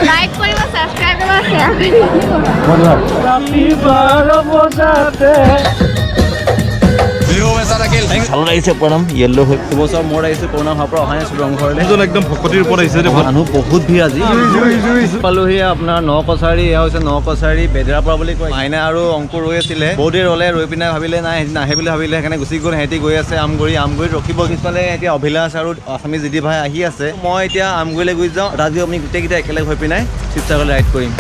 Like কৰিব subscribe কৰিব share কৰিব বিহু বেচা থাকিল ভাল লাগিছে প্ৰণাম য়েল্লো হৈ দুবছৰ মোৰ আহিছে পুৰণা হোৱাৰ পৰা অহাই আছো ৰংঘৰলৈ একদম ভকতিৰ ওপৰত আহিছে মানুহ বহুত ভিৰ আজি পালোহি আপোনাৰ ন কছাৰী এয়া হৈছে ন কছাৰী বেদৰা পৰা বুলি কয় মাইনা আৰু অংকুৰ ৰৈ আছিলে বহুত দেৰি ৰলে ৰৈ পিনে ভাবিলে নাই নাহে বুলি ভাবিলে সেইকাৰণে গুচি গ'ল সিহঁতি গৈ আছে আমগুৰিত ৰখিব পিছফালে এতিয়া অভিলাষ আৰু আছামিজ দিদি ভাই আহি আছে মই এতিয়া আমগুৰিলৈ গৈ যাওঁ আজি আমি গোটেইকেইটা একেলগে হৈ পিনে শিৱসাগৰলৈ ৰাইড কৰিম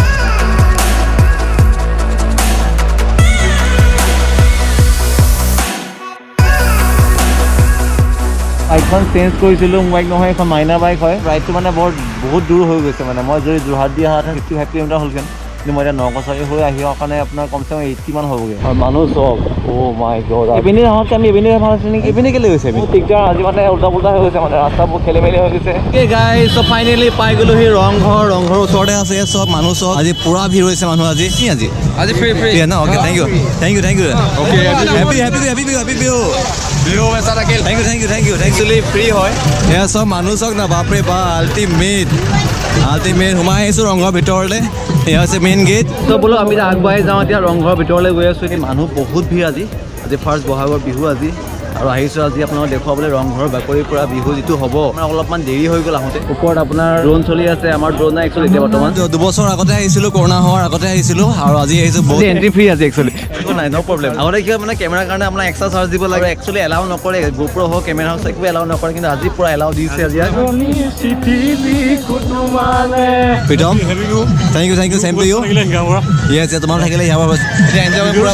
বাইকখন চেঞ্জ কৰিছিলোঁ মোৰ বাইক নহয় এখন মাইনাৰ বাইক হয় ৰাইডটো মানে বহুত দূৰ হৈ গৈছে মানে মই যদি যোৰহাট দিয়া হোৱা 55 কিলোমিটাৰ হ'লগৈ কিন্তু মই এতিয়া নকছাৰী হৈ আহি অহাৰ কাৰণে আপোনাৰ কমচে কম 80 মান হ'বগৈ আৰু মানুহ চব মাই গড ইপিনে আহোঁতে আমি ইপিনে ভাল আছিল নেকি ইপিনে কেলৈ গৈছে দিগদাৰ আজি মানে উল্টা পুল্টা হৈ গৈছে মানে ৰাস্তাবোৰ খেলি মেলি হৈ গৈছে গাইজ চব ফাইনেলি পাই গ'লোহি ৰংঘৰৰ ওচৰতে আছে চব মানুহ চব আজি পুৰা ভিৰ হৈছে মানুহ আজি কি আজি ফ্ৰী ন okay thank you okay happy Bihu Bihu বেচা থাকিল থেংক ইউ একচুৱেলি ফ্ৰী হয় এয়া চব মানুহ চক না বাপৰে বা আল্টিমেট সোমাই আহিছোঁ ৰংঘৰৰ ভিতৰলৈ এয়া হৈছে মেইন গেট ত' বোলো আমি আগবাঢ়ি যাওঁ এতিয়া ৰংঘৰৰ ভিতৰলৈ গৈ আছোঁ এতিয়া মানুহ বহুত ভিৰ আজি ফাৰ্ষ্ট বহাগৰ বিহু আজি আৰু আহিছোঁ আজি আপোনালোকক দেখুৱাবলৈ ৰংঘৰৰ বাকৰিৰ পৰা বিহু যিটো হ'ব আপোনাৰ অলপমান দেৰি হৈ গ'ল আহোঁতে ওপৰত আপোনাৰ ড্ৰোন চলি আছে আমাৰ ড্ৰোন নাই একচুৱেলি এতিয়া বৰ্তমান দুবছৰ আগতে আহিছিলোঁ কৰোণা হোৱাৰ আগতে আহিছিলোঁ আৰু আজি আহিছোঁ বহুত এণ্ট্ৰি ফ্ৰী আজি একচুৱেলি একো নাই ন' প্ৰব্লেম আগতে কি হয় মানে কেমেৰাৰ কাৰণে আপোনাৰ এক্সট্ৰা চাৰ্জ দিব লাগে একচুৱেলি এলাউ নকৰে গোপ্ৰ হওক কেমেৰা হওক একো এলাউ নকৰে কিন্তু আজি পূৰা এলাউ দিছে আজি Pritam thank you same to you yes তোমাৰ থাকিলে ইয়াৰ পৰা এতিয়া এনজয় পূৰা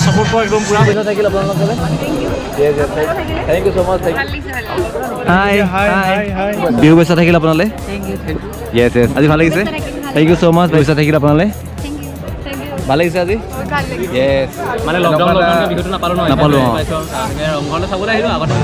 ছাপোৰ্ট কৰা একদম পূৰা পইচা থাকিল আপোনালোকলৈ থেংক ইউ ছ' মাছ হাই বিহু বেচা থাকিল আপোনালৈ য়েছ আজি ভাল লাগিছে থেংক ইউ ছ' মাছ বেচা থাকিল আপোনালৈ ভাল লাগিছে আজি য়েছ মানে লকডাউন বিহুটো নাপালোঁ ৰংঘৰলৈ চাবলৈ আহিলোঁ আগতে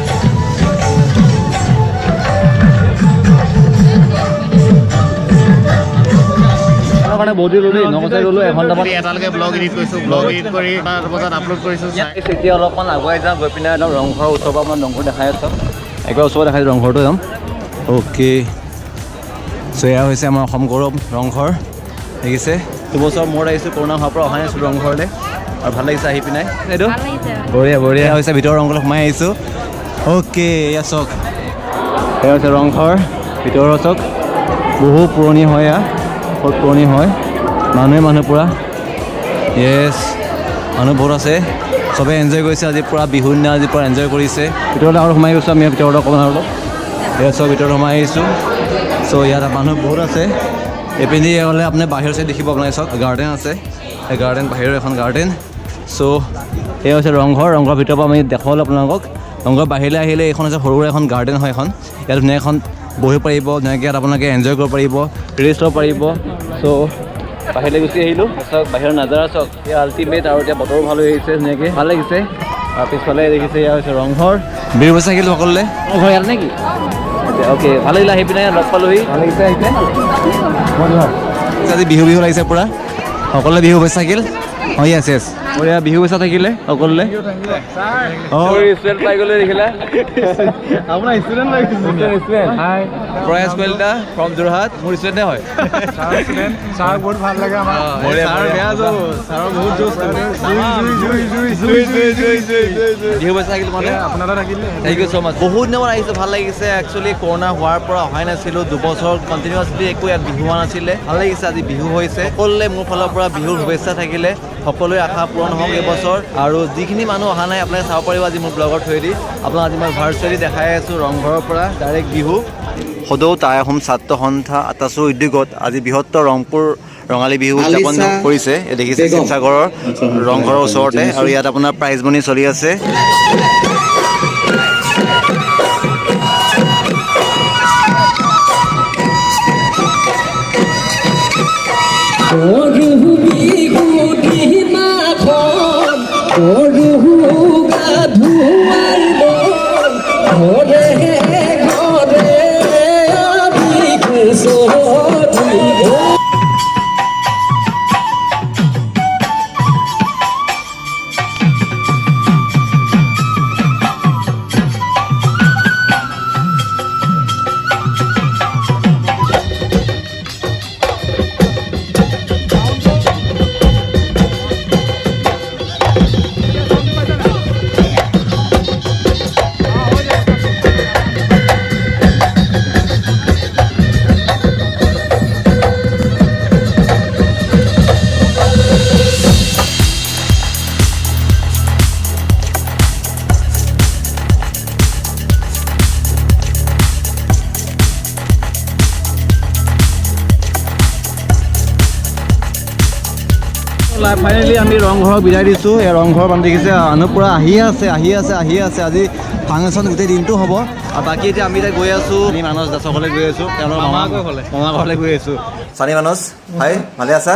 কাৰণে বহুত দেৰি ৰ'লো নকছাৰী ৰ'লো এঘণ্টামান এটালৈকে ব্লগ এডিট কৰি 5 বজাত আপলোড কৰিছোঁ এতিয়া অলপমান আগুৱাই যাওঁ গৈ পিনে একদম ৰংঘৰৰ ওচৰৰ পৰা অকণমান ৰংঘৰ দেখাই আছোঁ একবাৰ ওচৰত দেখাইছোঁ ৰংঘৰটো যাম অ'কে চ' এয়া হৈছে আমাৰ অসম গৌৰৱ ৰংঘৰ দেখিছে দুবছৰ মূৰত আহিছোঁ কৰোণা হোৱাৰ পৰা অহাই আছোঁ ৰংঘৰলৈ আৰু ভাল লাগিছে আহি পিনে এইটো বঢ়িয়া হৈছে ভিতৰৰ ৰংঘৰলৈ সোমাই আহিছোঁ অ'কে এয়া চাওক এয়া হৈছে ৰংঘৰ ভিতৰৰ চাওক বহু পুৰণি হয় এয়া বহুত পুৰণি হয় মানুহ পূৰা য়েছ মানুহ বহুত আছে চবেই এনজয় কৰিছে আজি পূৰা বিহুৰ দিনা আজি পূৰা এনজয় কৰিছে ভিতৰলৈ আৰু সোমাই গৈছোঁ আমি ভিতৰত অকণমান অলপ ইয়াত চব ভিতৰত সোমাই আহিছোঁ চ' ইয়াত মানুহ বহুত আছে এইপিনে হ'লে আপুনি বাহিৰৰ চাইড দেখিব আপোনালোকে চাওক গাৰ্ডেন আছে এই গাৰ্ডেন বাহিৰৰ এখন গাৰ্ডেন চ' এয়া হৈছে ৰংঘৰ ভিতৰৰ পৰা আমি দেখুৱালোঁ আপোনালোকক ৰংঘৰ বাহিৰলৈ আহিলে এইখন হৈছে সৰু এখন গাৰ্ডেন হয় এখন ইয়াত ধুনীয়া এখন বহিব পাৰিব ধুনীয়াকৈ ইয়াত আপোনালোকে এনজয় কৰিব পাৰিব ৰেষ্ট ল'ব পাৰিব চ' বাহিৰলৈ গুচি আহিলোঁ চাওক বাহিৰৰ নাজাৰা চাওক এতিয়া আল্টিমেট আৰু এতিয়া বতৰো ভাল হৈ আহিছে ধুনীয়াকৈ ভাল লাগিছে আৰু পিছফালে দেখিছে এয়া হৈছে ৰংঘৰ বিহু বেচা আহিলোঁ সকলোলৈ ৰংঘৰ ইয়াত নেকি অ'কে ভাল লাগিলে আহি পিনে লগ পালোহি ভাল লাগিছে আহি পিনে আজি বিহু লাগিছে পূৰা সকলোৱে বিহু বেচা থাকিল অঁ য়েছ বঢ়িয়া বিহু বেচা থাকিলে সকলোলৈ অঁ ষ্টুডেণ্ট পাই গ'লে দেখিলা আপোনাৰ ষ্টুডেণ্ট প্ৰয়াস কলিতা ফ্ৰম যোৰহাট মোৰ ষ্টুডেণ্টে হয় ছাৰ বহুত ভাল লাগে আমাৰ বিহু বেচা থাকিল মানে আপোনাৰ থাকিলে থেংক ইউ ছ' মাছ বহুত দিনৰ আহিছে ভাল লাগিছে একচুৱেলি কৰোণা হোৱাৰ পৰা অহাই নাছিলোঁ দুবছৰ কণ্টিনিউৱাছলি একো ইয়াত বিহু হোৱা নাছিলে ভাল লাগিছে আজি বিহু হৈছে সকলোৱে মোৰ ফালৰ পৰা বিহুৰ শুভেচ্ছা থাকিলে সকলোৱে আশা পূৰণ হওক এইবছৰ আৰু যিখিনি মানুহ অহা নাই আপোনালোকে চাব পাৰিব আজি মোৰ ব্লগৰ থ্ৰুৱেদি আপোনাক আজি মই ভাৰ্চুৱেলি দেখাই আছোঁ ৰংঘৰৰ পৰা ডাইৰেক্ট বিহু সদৌ টাই আহোম ছাত্ৰ সন্থা আটাচু উদ্যোগত আজি বৃহত্তৰ ৰংপুৰ ৰঙালী বিহু উদযাপন কৰিছে দেখিছে শিৱসাগৰৰ ৰংঘৰৰ ওচৰতে আৰু ইয়াত আপোনাৰ প্ৰাইজ মনি চলি আছে ফাইনেলি আমি ৰংঘৰক বিদায় দিছোঁ। এই ৰংঘৰ মানে দেখিছে মানুহ পূৰা আহি আছে আজি ফাংচন গোটেই দিনটো হ'ব। আৰু বাকী এতিয়া আমি এতিয়া গৈ আছোঁ মানস দাসকলৈ গৈ আছোঁ, তেওঁলোকৰ মামা ঘৰলৈ গৈ আছোঁ। চানি মানস হাই, ভালে আছা?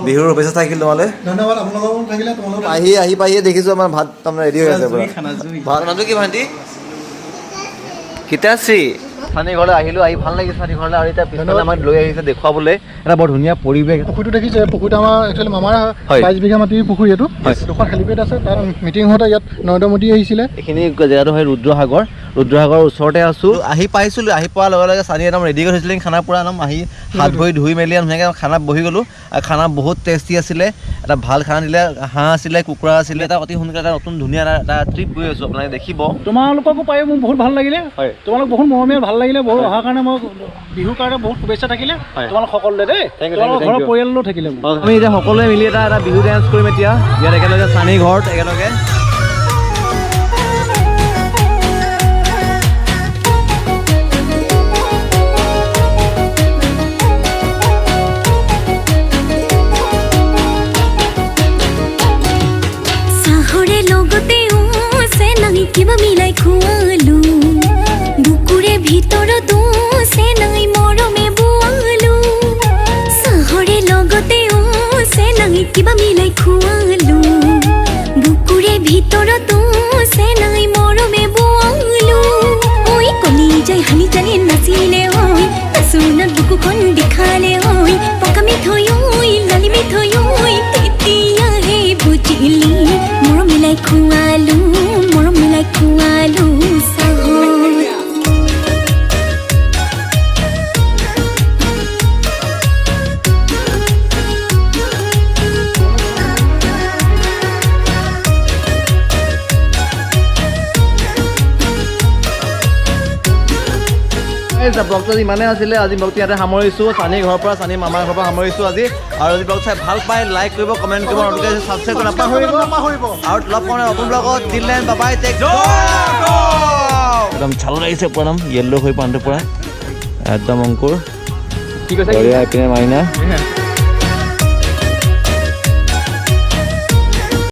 বিহুৰ শুভেচ্ছা থাকিল তোমালৈ। ধন্যবাদ আপোনালোকক থাকিলে। তোমালোক আহি পাহিয়ে দেখিছোঁ আমাৰ ভাত তাৰমানে ৰেডি হৈ আছে পূৰা। ভাত নামটো কি ভাইটি? হিতাশ্ৰী। চানি ঘৰলৈ আহিলোঁ, আহি ভাল লাগিছে চানি ঘৰলৈ। আৰু এতিয়া পিছফালে আমাক লৈ আহিছে দেখুৱাবলৈ এটা বৰ ধুনীয়া পৰিৱেশ। পুখুৰীটো দেখিছে, পুখুৰীটো আমাৰ একচুৱেলি মামাৰ 22 বিঘা মাটিৰ পুখুৰী এইটো। দুখন হেলিপেড আছে, তাত মিটিং হওঁতে ইয়াত নৰেন্দ্ৰ মোদী আহিছিলে। এইখিনি জেগাটো হয় ৰুদ্ৰসাগৰৰ ওচৰতে আছোঁ। আহি পাইছিলোঁ, আহি পোৱাৰ লগে লগে চানি একদম ৰেডি কৰি থৈছিলে খানা পুৰা একদম আহি হাত ভৰি ধুই মেলি ধুনীয়াকৈ খানাত বহি গ'লোঁ। আৰু খানা বহুত টেষ্টি আছিলে, এটা ভাল খানা দিলে। হাঁহ আছিলে, কুকুৰা আছিলে। এটা অতি সোনকালে এটা নতুন ধুনীয়া এটা ট্ৰিপ গৈ আছোঁ, আপোনালোকে দেখিব। তোমালোককো পাই মোৰ বহুত ভাল লাগিলে। তোমালোক বহুত মৰমীয়াল, ভাল লাগিলে। বহুত অহাৰ কাৰণে মই বিহুৰ কাৰণে বহুত শুভেচ্ছা থাকিলে তোমালোক সকলোৰে দেই। তোমালোকৰ ঘৰৰ পৰিয়াললৈ থাকিলে। আমি এতিয়া সকলোৱে মিলি এটা বিহু ডেন্স কৰিম এতিয়া ইয়াত একেলগে চানি ঘৰত একেলগে। কিবা মিলাই খুৱালো বুকুৰে ভিতৰতো চেনাই মৰমে বোৱালো চাহৰে লগতেও চেনাই কিবা মিলাই খুৱালো বুকুৰে ভিতৰতো চেনাই মৰমে বোৱালো ঐ কলি যাই হালি জানে নাচিলে ঐ নাচোনত বুকুখন দেখালে ঐ পকা মিঠৈ ঐ লালি মিঠৈ ঐ তেতিয়াহে বুজিলি মৰম মিলাই খুৱালো খুৱালো ব্লগটো ইমানেই আছিলে। আজি ব্লগটো ইয়াতে সামৰিছোঁ। চানি ঘৰৰ পৰা, চানি মামাৰ ঘৰৰ পৰা সামৰিছোঁ আজি। আৰু আজি ব্লগ চাই ভাল পাই লাইক কৰিব, কমেণ্ট কৰিব, নতুনকৈ ছাবস্ক্ৰাইব কৰিব নাপাহৰিব। আৰু লগ পাওঁ নতুন ব্লগত। দিলেন বাবাই টেক একদম চালু লাগিছে পুৰা একদম য়েল্ল' হৈ পানটো পুৰা একদম অংকুৰ কি কৈছে এইপিনে মাইনা